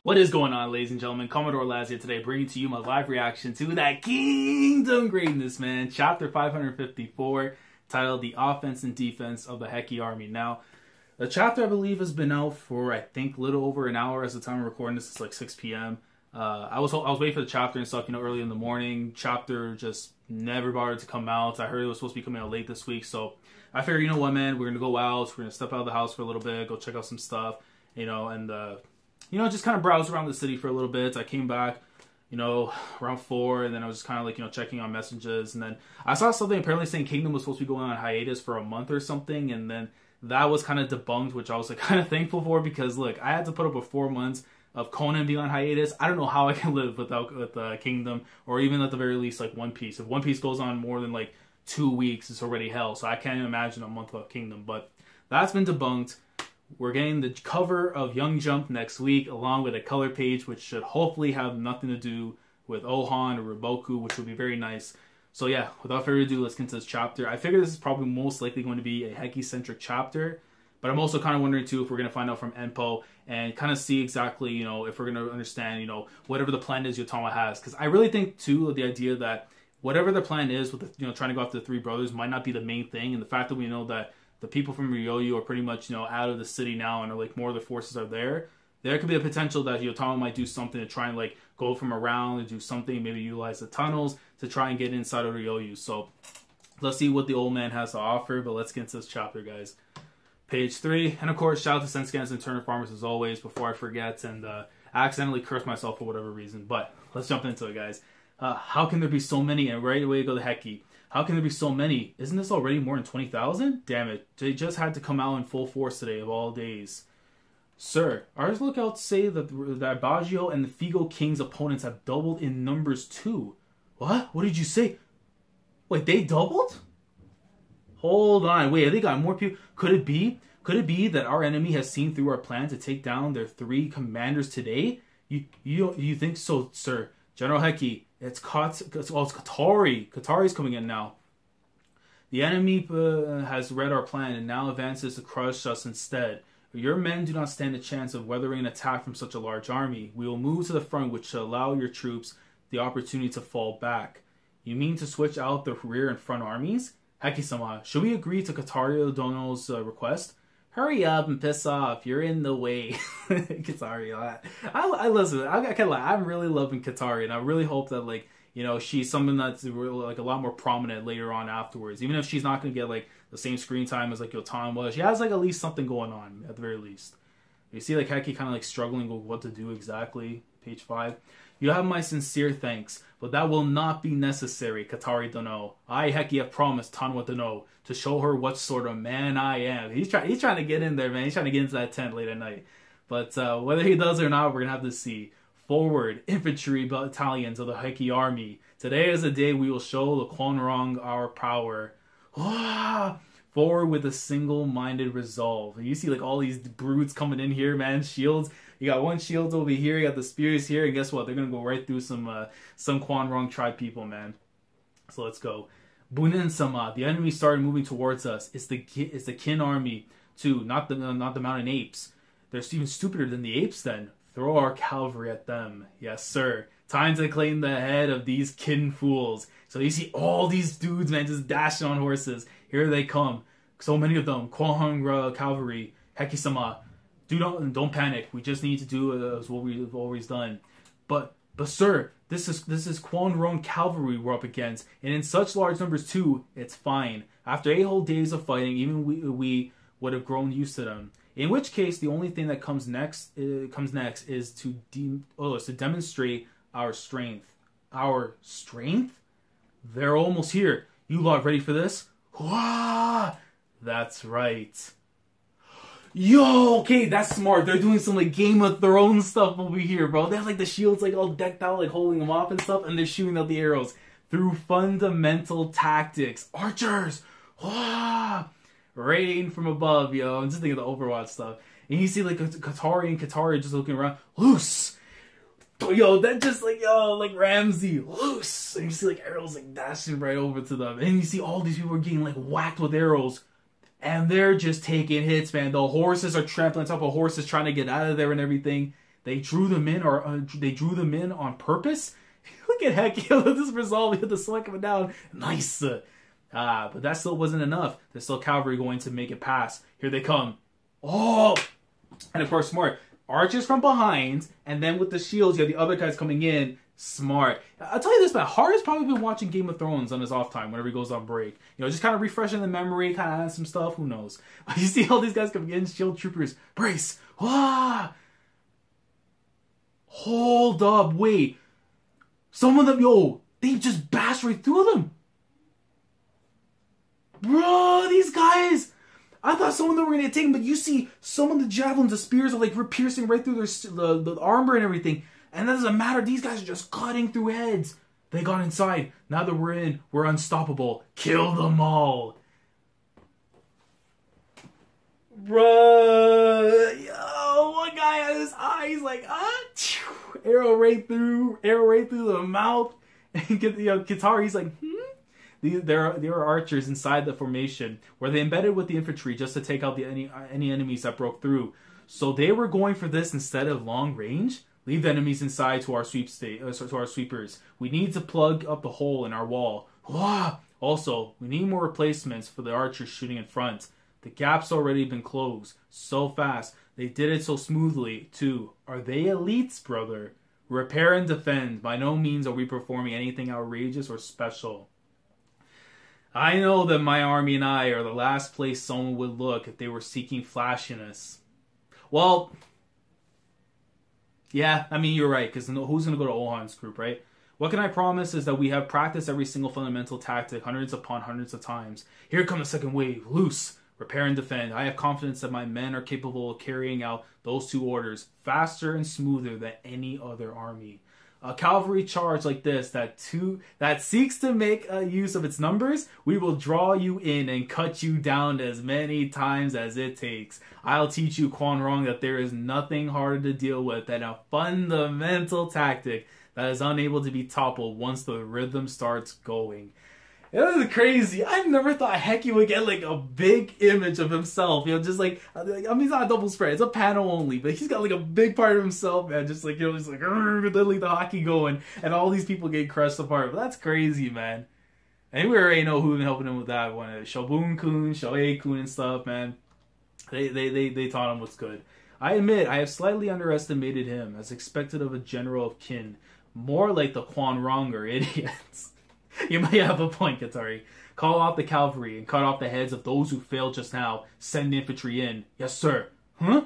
What is going on, ladies and gentlemen? Commodore Laz here today, bringing to you my live reaction to that Kingdom greatness, man. Chapter 554, titled The Offense and Defense of the Heki Army. Now, the chapter, I believe, has been out for, I think, a little over an hour as the time of recording this. It's like 6 p.m. I was waiting for the chapter and stuff, early in the morning. Chapter just never bothered to come out. I heard it was supposed to be coming out late this week, so I figured, you know what, man, we're going to go out. We're going to step out of the house for a little bit, go check out some stuff, just kind of browse around the city for a little bit. I came back, around 4, and then I was just kind of like, checking on messages. And then I saw something apparently saying Kingdom was supposed to be going on hiatus for a month or something. And then that was kind of debunked, which I was like kind of thankful for, because look, I had to put up with 4 months of Conan being on hiatus. I don't know how I can live with Kingdom, or even at the very least like One Piece. If One Piece goes on more than like 2 weeks, it's already hell. So I can't imagine a month without Kingdom. But that's been debunked. We're getting the cover of Young Jump next week, along with a color page, which should hopefully have nothing to do with Ohan or Riboku, which would be very nice. So yeah, without further ado, let's get into this chapter. I figure this is probably most likely going to be a Heki-centric chapter, but I'm also kind of wondering too if we're going to find out from Enpo and kind of see exactly, if we're going to understand, whatever the plan is Yotanwa has. Because I really think too, the idea that whatever the plan is with the, trying to go after the 3 brothers might not be the main thing, and the fact that we know that the people from Ryoyu are pretty much, out of the city now, and are like more of the forces are there. There could be a potential that Yotanwa might do something to try and like go from around and do something, maybe utilize the tunnels to try and get inside of Ryoyu. So let's see what the old man has to offer, but let's get into this chapter, guys. Page 3, and of course, shout out to Senscans and Turner Farmers as always, before I forget and accidentally curse myself for whatever reason. But let's jump into it, guys. How can there be so many? And right away go to Heki. How can there be so many? Isn't this already more than 20,000? Damn it. They just had to come out in full force today of all days. Sir, our lookouts say that Baggio and the Figo King's opponents have doubled in numbers too. What? What did you say? Wait, they doubled? Hold on. Wait, they got more people. Could it be? Could it be that our enemy has seen through our plan to take down their 3 commanders today? You think so, sir? General Heki, it's Kitari. Kitari's coming in now. The enemy has read our plan and now advances to crush us instead. Your men do not stand a chance of weathering an attack from such a large army. We will move to the front, which should allow your troops the opportunity to fall back. You mean to switch out the rear and front armies? Heki-sama, should we agree to Kitari Dono's request? Hurry up and piss off. You're in the way. Kitari. I listen. I can't lie. I'm really loving Kitari, and I really hope that she's something that's really, a lot more prominent later on afterwards. Even if she's not gonna get the same screen time as Yotanwa, she has at least something going on at the very least. You see Heki kind of struggling with what to do exactly. Page 5. You have my sincere thanks, but that will not be necessary, Kitari Dono. I, Heki, have promised Tanwa Dono to show her what sort of man I am. He's trying to get in there, man. He's trying to get into that tent late at night. But whether he does or not, we're going to have to see. Forward, infantry battalions of the Heki army. Today is the day we will show the Kwanrong our power. Forward with a single-minded resolve. And you see all these brutes coming in here, man. Shields. You got 1 shield over here. You got the spears here. And guess what? They're going to go right through some Kwanrong tribe people, man. So let's go. Bunen-sama. The enemy started moving towards us. It's the Kin army, too. Not the mountain apes. They're even stupider than the apes, then. Throw our cavalry at them. Yes, sir. Time to claim the head of these Kin fools. So you see all these dudes, man, just dashing on horses. Here they come. So many of them. Kwanrong cavalry. Heki-sama. Don't panic. We just need to do as what we've always done. But sir, this is Kwanrong cavalry we're up against, and in such large numbers too. It's fine. After 8 whole days of fighting, even we would have grown used to them. In which case, the only thing that comes next is to demonstrate our strength. Our strength? They're almost here. You lot ready for this? Wah! That's right. Yo, okay, that's smart. They're doing some Game of Thrones stuff over here, bro. They have the shields all decked out, holding them off and stuff, and they're shooting out the arrows through fundamental tactics. Archers! Wah! Rain from above, yo. I'm just thinking of the Overwatch stuff. And you see Kitari and Kitari just looking around. Loose! Yo, that just Ramsey. Loose! And you see arrows dashing right over to them. And you see all these people are getting whacked with arrows. And they're just taking hits, man. The horses are trampling on top of horses trying to get out of there and everything. They drew them in, or they drew them in on purpose. Look at Heki. This resolve. We had to select him down. Nice. But that still wasn't enough. There's still cavalry going to make it pass. Here they come. Oh! And of course, smart. Archers from behind, and then with the shields, you have the other guys coming in. Smart. I'll tell you this, man. Hara's probably been watching Game of Thrones on his off time whenever he goes on break. You know, just kind of refreshing the memory, kind of adding some stuff. Who knows? You see all these guys coming in, shield troopers. Brace. Ah! Hold up. Wait. Some of them, yo, they just bashed right through them. Bro, these guys. I thought some of them were going to take them, but you see some of the javelins, the spears are like piercing right through the armor and everything. And that doesn't matter. These guys are just cutting through heads. They got inside. Now that we're in, we're unstoppable. Kill them all. Bruh. Yo, one guy had his eyes like, arrow right through the mouth. And get the Kitari, he's like, There are archers inside the formation where they embedded with the infantry just to take out any enemies that broke through. So they were going for this instead of long range. Leave the enemies inside to our sweepers. We need to plug up the hole in our wall. Also, we need more replacements for the archers shooting in front. The gap's already been closed so fast. They did it so smoothly too. Are they elites, brother? Repair and defend. By no means are we performing anything outrageous or special. I know that my army and I are the last place someone would look if they were seeking flashiness. Well, yeah, I mean, you're right, because who's going to go to Ohan's group, right? What can I promise is that we have practiced every single fundamental tactic hundreds upon hundreds of times. Here comes the second wave. Loose. Repair and defend. I have confidence that my men are capable of carrying out those two orders faster and smoother than any other army. A cavalry charge like this that seeks to make use of its numbers, we will draw you in and cut you down as many times as it takes. I'll teach you, Quan Rong, that there is nothing harder to deal with than a fundamental tactic that is unable to be toppled once the rhythm starts going. It was crazy. I never thought Heki would get like a big image of himself. You know, just like, I mean, it's not a double spread. It's a panel only. But he's got like a big part of himself, man. Just like, you know, just like, literally the hockey going. And all these people get crushed apart. But that's crazy, man. And we already know who's been helping him with that one. Shobun-kun, Shoei-kun and stuff, man. They taught him what's good. I admit, I have slightly underestimated him, as expected of a general of kin. More like the Quan Ronger idiots. You might have a point, Kitari. Call off the cavalry and cut off the heads of those who failed just now. Send the infantry in. Yes, sir. Huh?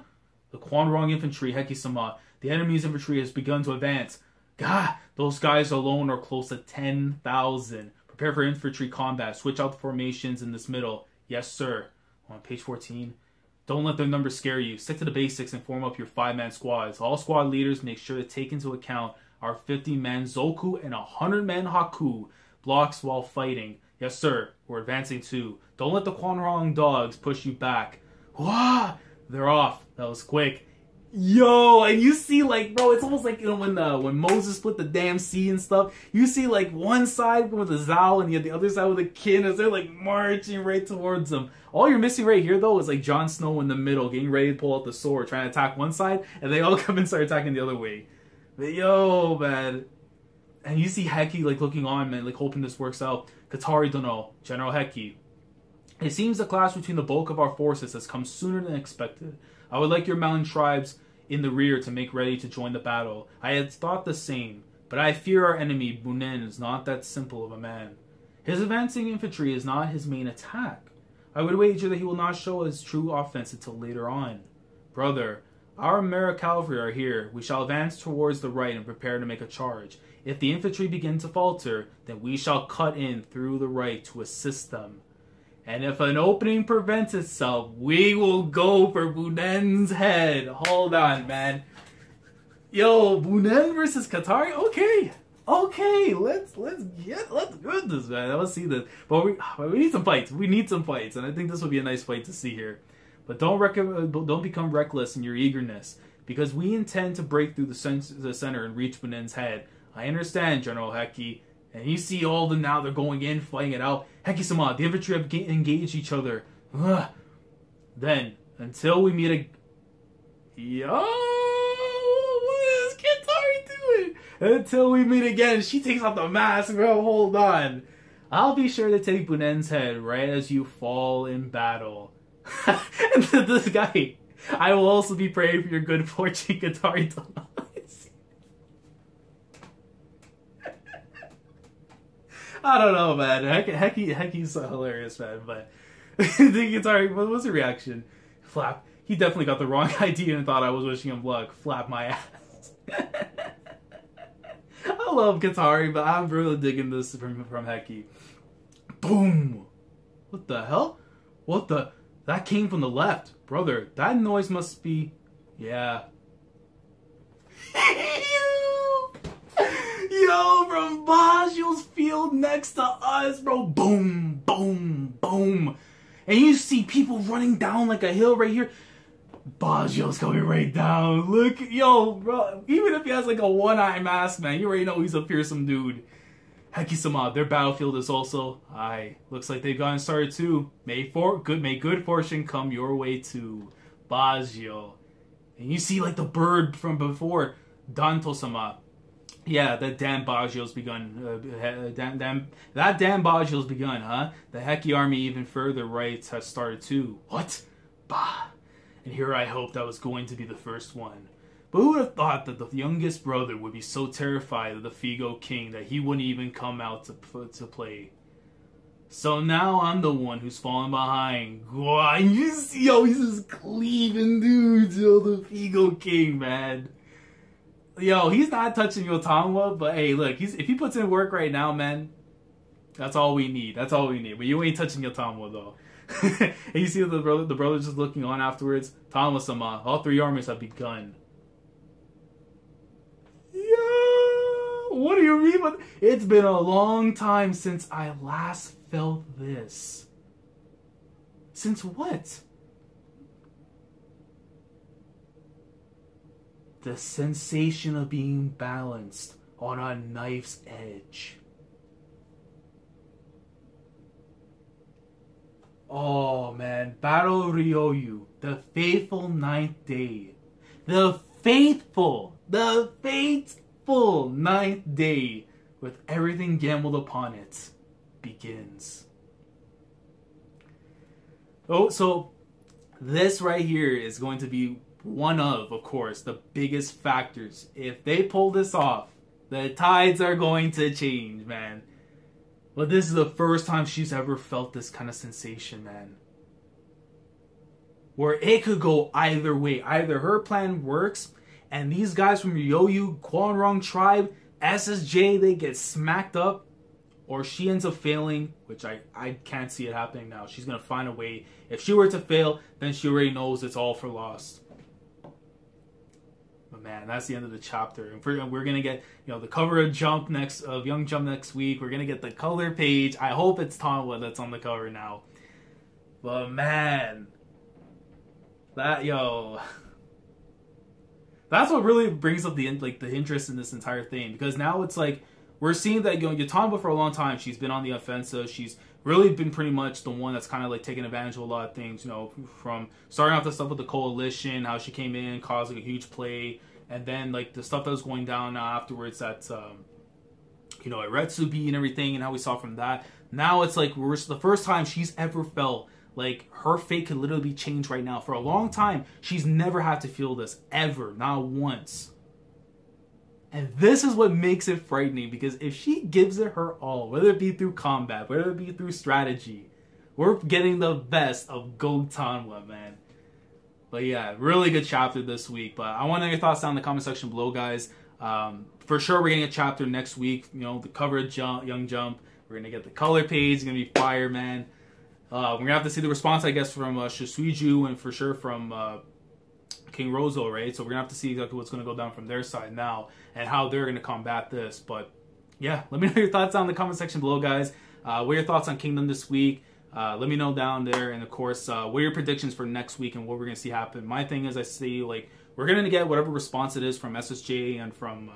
The Quan Rong infantry, Heki-sama. The enemy's infantry has begun to advance. God, those guys alone are close to 10,000. Prepare for infantry combat. Switch out the formations in this middle. Yes, sir. On page 14. Don't let their numbers scare you. Stick to the basics and form up your 5-man squads. All squad leaders make sure to take into account our 50-man Zoku and 100-man Haku blocks while fighting. Yes, sir. We're advancing too. Don't let the Quan Rong dogs push you back. Wah! They're off. That was quick. Yo, and you see, like, bro, it's almost like, you know, when Moses split the damn sea and stuff. You see, like, one side with the Zhao and you have the other side with the Kin as they're, like, marching right towards them. All you're missing right here, though, is, like, Jon Snow in the middle getting ready to pull out the sword, trying to attack one side, and they all come and start attacking the other way. But, yo, man. And you see Heki, like, looking on, man, like, hoping this works out. Kitari Dono, General Heki. It seems the clash between the bulk of our forces has come sooner than expected. I would like your mountain tribes in the rear to make ready to join the battle. I had thought the same, but I fear our enemy, Bunen, is not that simple of a man. His advancing infantry is not his main attack. I would wager that he will not show his true offense until later on. Brother, our Mera cavalry are here. We shall advance towards the right and prepare to make a charge. If the infantry begin to falter, then we shall cut in through the right to assist them. And if an opening prevents itself, we will go for Bunen's head. Hold on, man. Yo, Bunen versus Kitari? Okay, let's do this, man. Let's see this. But we need some fights. We need some fights, and I think this will be a nice fight to see here. But don't become reckless in your eagerness, because we intend to break through the center and reach Bunen's head. I understand, General Heki. And you see all the now they're going in, fighting it out. Heki-sama, the infantry have engaged each other. Then, until we meet Yo, Until we meet again. She takes off the mask, bro. Hold on. I'll be sure to take Bunen's head right as you fall in battle. And this guy, I will also be praying for your good fortune, Kitari. I don't know, man. Heki's hilarious, man. But the Kitari, what was the reaction? Flap. He definitely got the wrong idea and thought I was wishing him luck. Flap my ass. I love Kitari, but I'm really digging this from Heki. Boom! What the hell? What the? That came from the left. Brother, that noise must be... Yeah. Yo, from Baggio's field next to us, bro. Boom, boom, boom. And you see people running down like a hill right here. Baggio's coming right down. Look, yo, bro. Even if he has like a one-eye mask, man, you already know he's a fearsome dude. Heki-sama, their battlefield is also... Aye, looks like they've gotten started too. May good fortune come your way too. Baggio. And you see like the bird from before. Danto-sama. Yeah, that damn Baggio's begun. That damn Baggio's begun, huh? The Heki army even further right has started too. What? Bah. And here I hoped I was going to be the first one. But who would have thought that the youngest brother would be so terrified of the Figo King that he wouldn't even come out to play? So now I'm the one who's falling behind. You see, yo, he's just cleaving dudes, yo, the Figo King, man. Yo, he's not touching Yotanwa, but hey, look, if he puts in work right now, man, that's all we need. That's all we need. But you ain't touching Yotanwa, though. And you see the brother just looking on afterwards. Tanwa-sama, all three armies have begun. Yeah, what do you mean? It's been a long time since I last felt this. Since what? The sensation of being balanced on a knife's edge. Oh man, Battle Ryoyu, the faithful ninth day. The faithful ninth day, with everything gambled upon it, begins. Oh, so this right here is going to be one of course, the biggest factors. If they pull this off, the tides are going to change, man. But this is the first time she's ever felt this kind of sensation, man. Where it could go either way. Either her plan works, and these guys from Ryoyu, Kwanrong Tribe, SSJ, they get smacked up. Or she ends up failing, which I can't see it happening now. She's going to find a way. If she were to fail, then she already knows it's all for lost. But man, that's the end of the chapter. And we're going to get, the cover of Young Jump next week. We're going to get the color page. I hope it's Tanwa that's on the cover now. But man, that's what really brings up the interest in this entire thing. Because now it's like, we're seeing that, Yotanwa for a long time, she's been on the offensive. She's really been pretty much the one that's kind of like taking advantage of a lot of things, from starting off the stuff with the coalition, how she came in, caused like a huge play, and then like the stuff that was going down afterwards at, at Retsubi and everything, and how we saw from that. Now it's like the first time she's ever felt like her fate could literally be changed right now. For a long time, she's never had to feel this, ever, not once. And this is what makes it frightening, because if she gives it her all, whether it be through combat, whether it be through strategy, we're getting the best of Yotanwa, man. But yeah, really good chapter this week. But I want to know your thoughts down in the comment section below, guys. For sure, we're getting a chapter next week. The cover of Young Jump. We're going to get the color page. It's going to be fire, man. We're going to have to see the response, I guess, from Shisuiju and for sure from King Rozo, right? So we're going to have to see exactly what's going to go down from their side now and how they're going to combat this. But yeah, let me know your thoughts down in the comment section below, guys. What are your thoughts on Kingdom this week? Let me know down there. And of course, what are your predictions for next week and what we're going to see happen? My thing is, I see, like, we're going to get whatever response it is from SSJ and from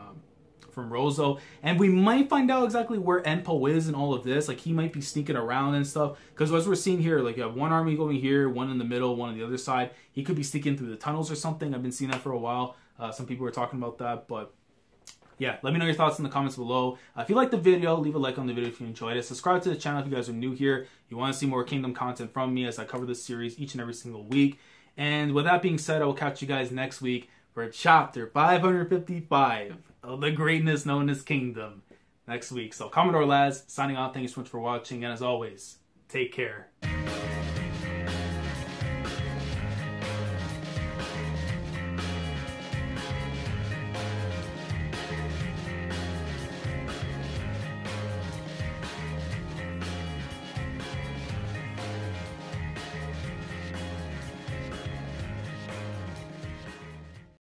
Rozo. And we might find out exactly where Enpo is in all of this. Like, he might be sneaking around and stuff. Because as we're seeing here, like, you have one army going here, one in the middle, one on the other side. He could be sneaking through the tunnels or something. I've been seeing that for a while. Some people were talking about that. But yeah, let me know your thoughts in the comments below. If you liked the video, leave a like on the video if you enjoyed it. Subscribe to the channel if you guys are new here. You want to see more Kingdom content from me as I cover this series each and every single week. And with that being said, I will catch you guys next week for chapter 555 of the greatness known as Kingdom next week. So Commodore Laz signing off. Thank you so much for watching. And as always, take care.